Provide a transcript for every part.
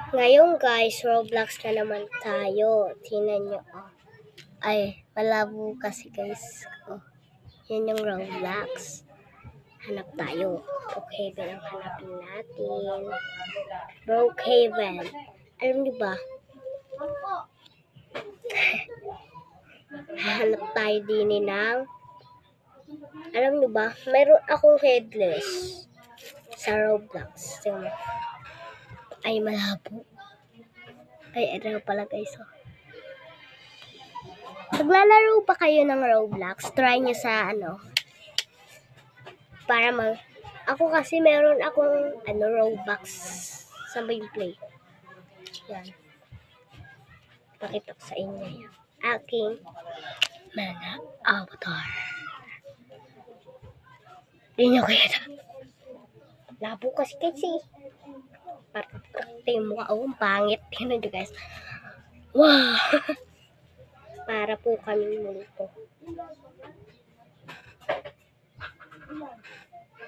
Ngayon guys, Roblox na naman tayo. Tingnan nyo. Oh. Ay, malabo kasi guys. Oh. Yan yung Roblox. Hanap tayo. Brookhaven ang hanapin natin. Brookhaven. Alam nyo ba? Hanap tayo din ng... Alam nyo ba? Mayroon akong headless sa Roblox. Tingnan. Ay, malabo. Ay, ito pala guys. Oh. Naglalaro ba kayo ng Roblox? Try nyo sa para ako kasi meron akong Robux sa may play. Yan. Pakita ko sa inyo yan. Aking mga avatar. Hindi nyo kaya. Labo kasi. Parang yung mukha ang pangit. Tingnan nyo guys. Wow! Para po kami multo.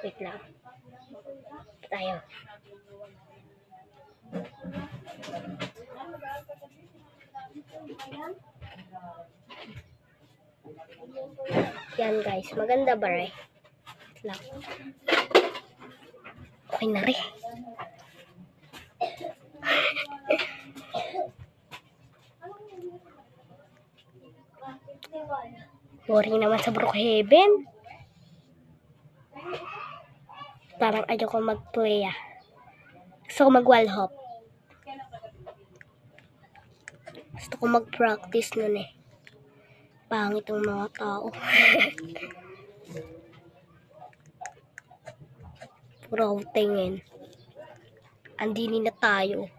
Wait lang. Tayo. Yan guys. Maganda ba rin? Wait lang. Okay na rin. Boring naman sa Brookhaven. Parang ayoko mag-play ah. Gusto ko mag-wall hop. Gusto ko mag-practice nun eh. Pangit ang mga tao. Puro tingin. Andini na tayo.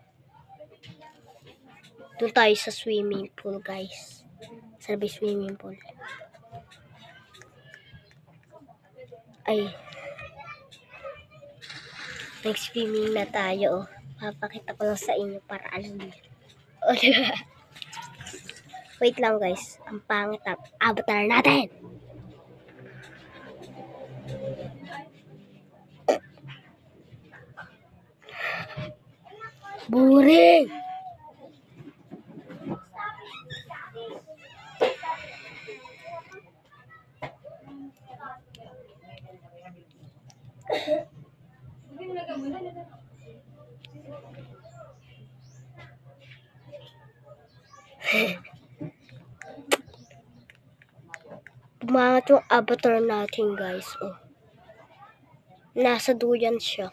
Doon tayo sa swimming pool guys. Sabi swimming pool. Ay. Nag-swimming na tayo. Papakita ko lang sa inyo para alam niyo. O, diba? Wait lang guys. Ang pangit ang avatar natin. Boring! Pumangat yung avatar natin guys. Oh. Nasa duyan siya.